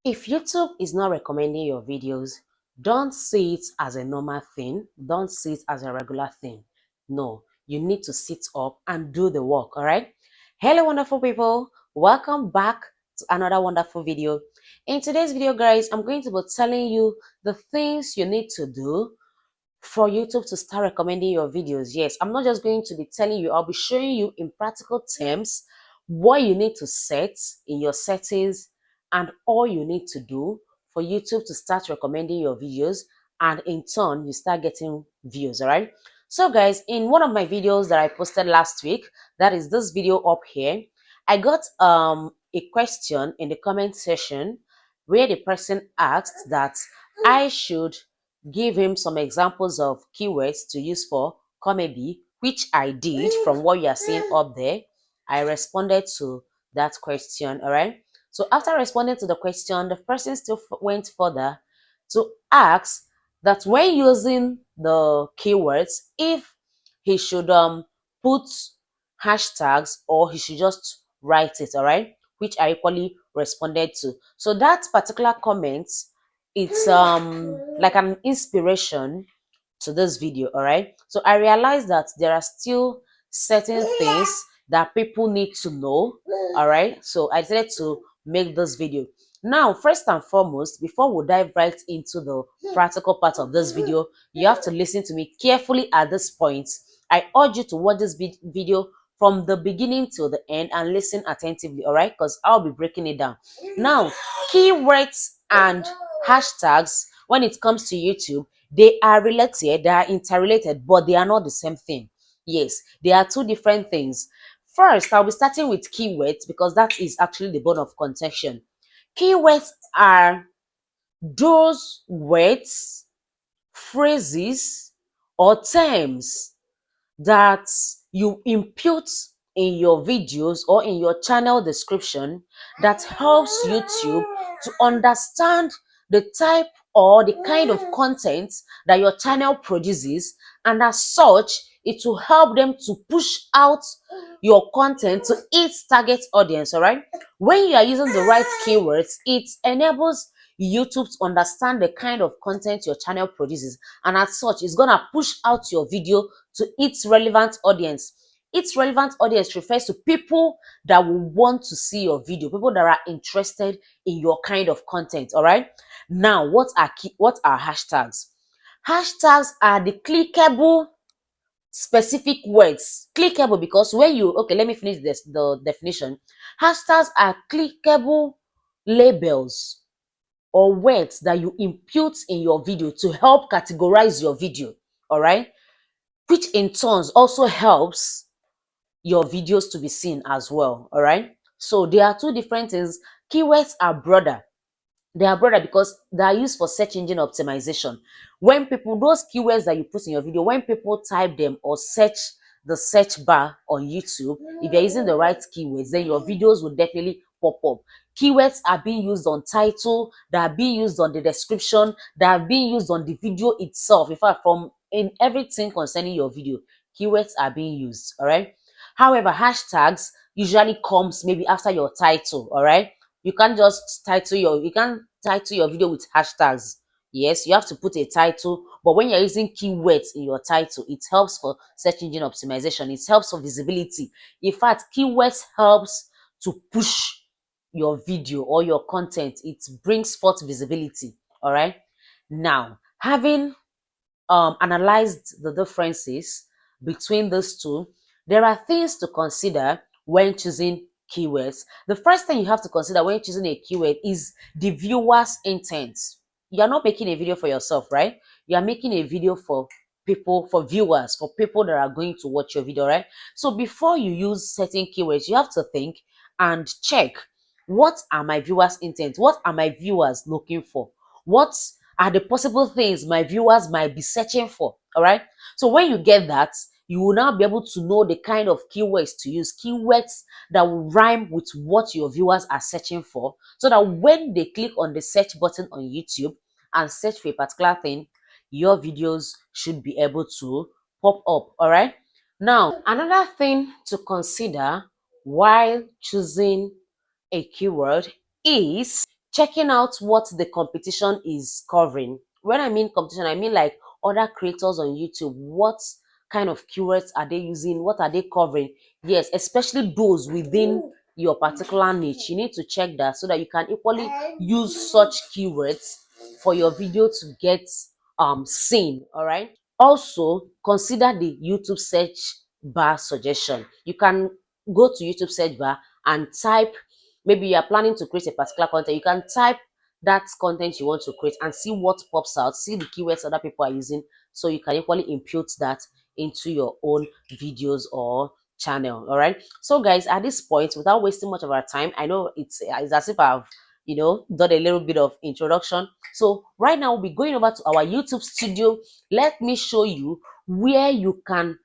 If YouTube is not recommending your videos, don't see it as a normal thing. Don't see it as a regular thing. No, you need to sit up and do the work, all right? Hello, wonderful people. Welcome back to another wonderful video. In today's video, guys, I'm going to be telling you the things you need to do for YouTube to start recommending your videos. Yes, I'm not just going to be telling you, I'll be showing you in practical terms what you need to set in your settings and all you need to do for YouTube to start recommending your videos, and in turn you start getting views. All right, so guys, in one of my videos that I posted last week, that is this video up here, I got a question in the comment section where the person asked that I should give him some examples of keywords to use for comedy, which I did from what you are seeing up there. I responded to that question, all right? So after responding to the question, the person still went further to ask that when using the keywords, if he should put hashtags or he should just write it, all right? Which I equally responded to. So that particular comment, it's like an inspiration to this video, all right? So I realized that there are still certain things that people need to know, all right? So I decided to make this video. Now, first and foremost, before we dive right into the practical part of this video, you have to listen to me carefully at this point. I urge you to watch this video from the beginning till the end and listen attentively, all right? Because I'll be breaking it down. Now, keywords and hashtags, when it comes to YouTube, they are related, they are interrelated, but they are not the same thing. Yes, they are two different things. First, I'll be starting with keywords because that is actually the bone of contention. Keywords are those words, phrases, or terms that you input in your videos or in your channel description that helps YouTube to understand the type or the kind of content that your channel produces, and as such it will help them to push out your content to its target audience. All right, when you are using the right keywords, it enables YouTube to understand the kind of content your channel produces, and as such it's gonna push out your video to its relevant audience. Its relevant audience refers to people that will want to see your video, people that are interested in your kind of content. All right, now what are hashtags? Hashtags are the clickable specific words. Clickable because when you, okay, let me finish this, the definition. Hashtags are clickable labels or words that you input in your video to help categorize your video, all right, which in turns also helps your videos to be seen as well. All right, so there are two different things. Keywords are broader. They are broader because they are used for search engine optimization. When people, those keywords that you put in your video, when people type them or search the search bar on YouTube, if you're using the right keywords, then your videos will definitely pop up. Keywords are being used on title, they are being used on the description, they are being used on the video itself. In fact, from in everything concerning your video, keywords are being used. All right. However, hashtags usually comes maybe after your title. All right, you can't title your video with hashtags. Yes, you have to put a title, but when you're using keywords in your title, it helps for search engine optimization, it helps for visibility. In fact, keywords helps to push your video or your content. It brings forth visibility. All right, now having analyzed the differences between those two, there are things to consider when choosing keywords. The first thing you have to consider when choosing a keyword is the viewer's intent. You're not making a video for yourself, right? You're making a video for people, for viewers, for people that are going to watch your video, right? So before you use certain keywords, you have to think and check, what are my viewers' intent? What are my viewers looking for? What are the possible things my viewers might be searching for? All right. So when you get that, you will now be able to know the kind of keywords to use, keywords that will rhyme with what your viewers are searching for, so that when they click on the search button on YouTube and search for a particular thing, your videos should be able to pop up. All right. Now, another thing to consider while choosing a keyword is checking out what the competition is covering. When I mean competition, I mean like other creators on YouTube. What kind of keywords are they using? What are they covering? Yes, especially those within your particular niche. You need to check that so that you can equally use such keywords for your video to get seen. All right. Also, consider the YouTube search bar suggestion. You can go to YouTube search bar and type, maybe you are planning to create a particular content. You can type that content you want to create and see what pops out, see the keywords other people are using, so you can equally impute that into your own videos or channel. All right. So guys, at this point, without wasting much of our time, I know it's as if I've done a little bit of introduction. So right now we'll be going over to our YouTube studio. Let me show you where you can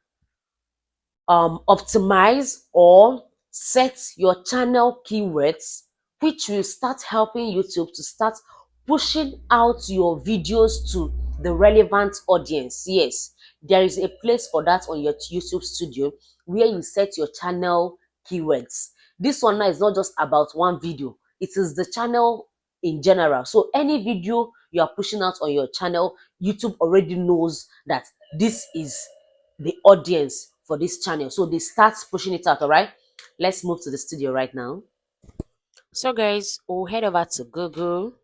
optimize or set your channel keywords, which will start helping YouTube to start pushing out your videos to the relevant audience. Yes, there is a place for that on your YouTube studio where you set your channel keywords. This one now is not just about one video, it is the channel in general. So any video you are pushing out on your channel, YouTube already knows that this is the audience for this channel, so they start pushing it out. All right, let's move to the studio right now. So guys, we'll head over to Google,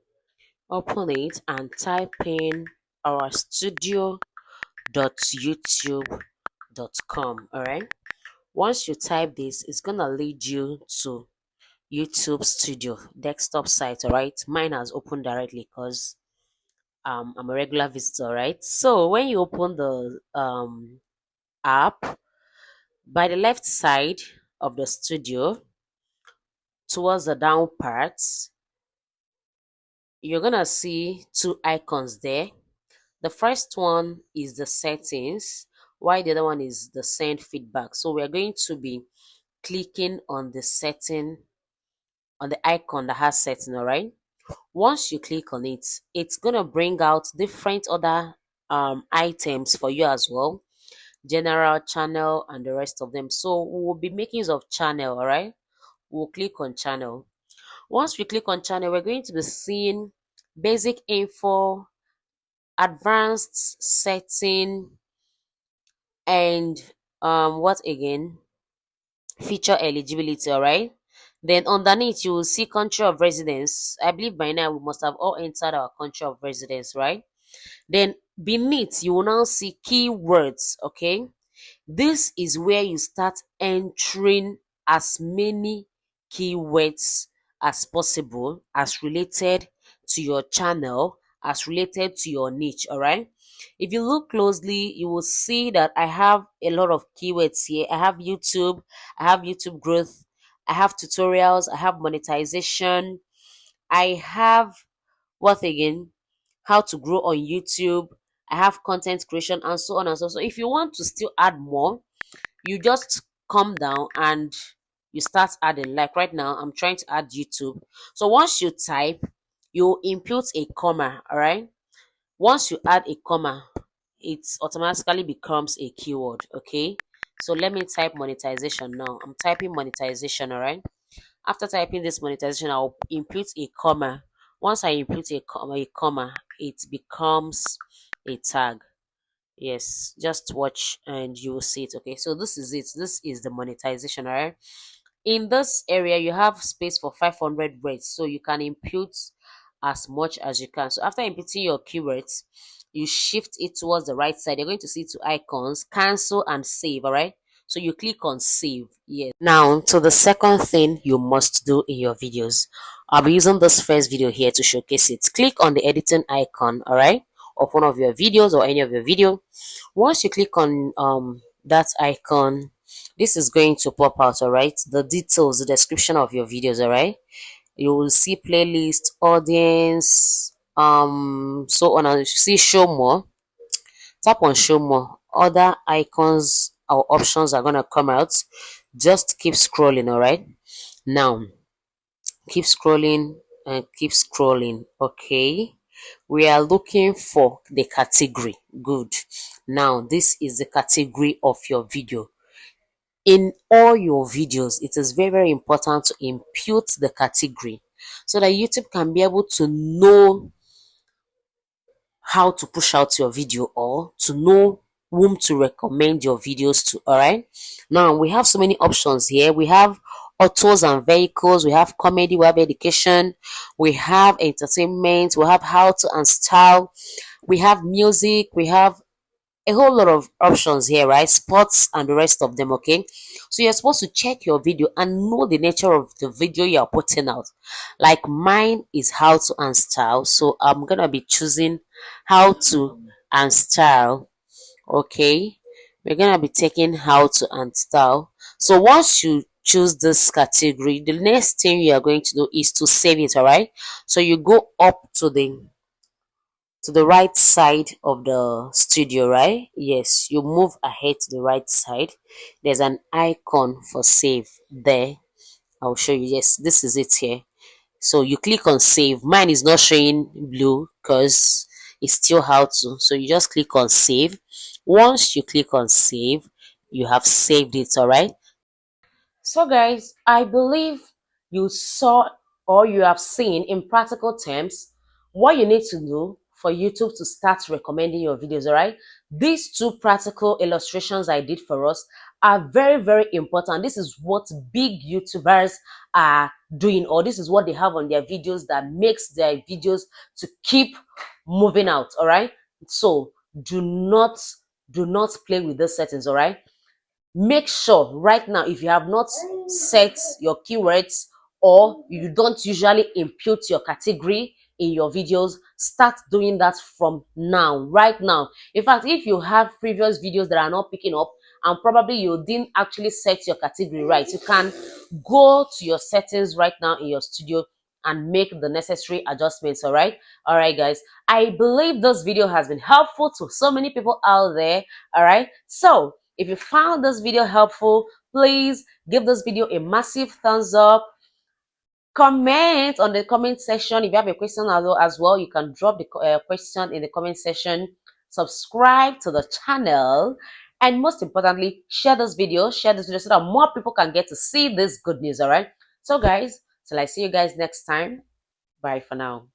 open it and type in our studio.youtube.com. all right, once you type this, it's gonna lead you to YouTube studio desktop site. All right, mine has opened directly because I'm a regular visitor. Right, so when you open the app, by the left side of the studio, towards the down parts, you're gonna see two icons there. The first one is the settings, while the other one is the send feedback. So we're going to be clicking on the setting, on the icon that has setting. All right, once you click on it, it's gonna bring out different other items for you as well, general, channel, and the rest of them. So we will be making use of channel. All right, we'll click on channel. Once we click on channel, we're going to be seeing basic info, advanced setting, and what again? Feature eligibility. All right. Then underneath, you will see country of residence. I believe by now we must have all entered our country of residence, right? Then beneath, you will now see keywords. Okay. This is where you start entering as many keywords as possible, as related to your channel, as related to your niche. All right. If you look closely, you will see that I have a lot of keywords here. I have YouTube, I have YouTube growth, I have tutorials, I have monetization, I have what again? How to grow on YouTube, I have content creation, and so on and so on. So if you want to still add more, you just come down and you start adding. Like right now, I'm trying to add YouTube. So once you type, you input a comma. All right. Once you add a comma, it automatically becomes a keyword. Okay. So let me type monetization now. I'm typing monetization. All right. After typing this monetization, I'll input a comma. Once I input a comma, it becomes a tag. Yes, just watch and you will see it. Okay, so this is it. This is the monetization. All right, in this area you have space for 500 words, so you can input as much as you can. So after inputting your keywords, you shift it towards the right side. You're going to see two icons, cancel and save. All right, so you click on save. Yes, now to the second thing you must do in your videos. I'll be using this first video here to showcase it. Click on the editing icon, all right, of one of your videos or any of your video. Once you click on that icon, this is going to pop out. All right, the details, the description of your videos. All right, you will see playlist, audience, so on, and you see show more. Tap on show more. Other icons or options are gonna come out. Just keep scrolling. All right, now keep scrolling and keep scrolling. Okay, we are looking for the category. Good. Now this is the category of your video. In all your videos, it is very important to impute the category. so that YouTube can be able to know how to push out your video or to know whom to recommend your videos to. All right, now we have so many options here. We have autos and vehicles, we have comedy, we have education, we have entertainment, we have how to and style, we have music, we have a whole lot of options here, right? Sports and the rest of them. Okay, so you're supposed to check your video and know the nature of the video you're putting out. Like mine is how to and style, so I'm gonna be choosing how to and style. Okay, we're gonna be taking how to and style. So once you choose this category, the next thing you are going to do is to save it. All right, so you go up to the right side of the studio, right? Yes, you move ahead to the right side. There's an icon for save there. I'll show you. Yes, this is it here. So you click on save. Mine is not showing blue because it's still how to. So you just click on save. Once you click on save, you have saved it. All right. So, guys, I believe you saw or you have seen in practical terms what you need to do for YouTube to start recommending your videos. All right, these two practical illustrations I did for us are very, very important. This is what big YouTubers are doing, or this is what they have on their videos that makes their videos to keep moving out. All right, so do not play with those settings. All right, make sure right now, if you have not set your keywords or you don't usually impute your category in your videos, start doing that from now, right now. In fact, if you have previous videos that are not picking up and probably you didn't actually set your category right, you can go to your settings right now in your studio and make the necessary adjustments. All right, guys, I believe this video has been helpful to so many people out there. All right, so if you found this video helpful, please give this video a massive thumbs up. Comment on the comment section. If you have a question as well, you can drop the question in the comment section. Subscribe to the channel. And most importantly, share this video so that more people can get to see this good news. All right. So guys, till I see you guys next time. Bye for now.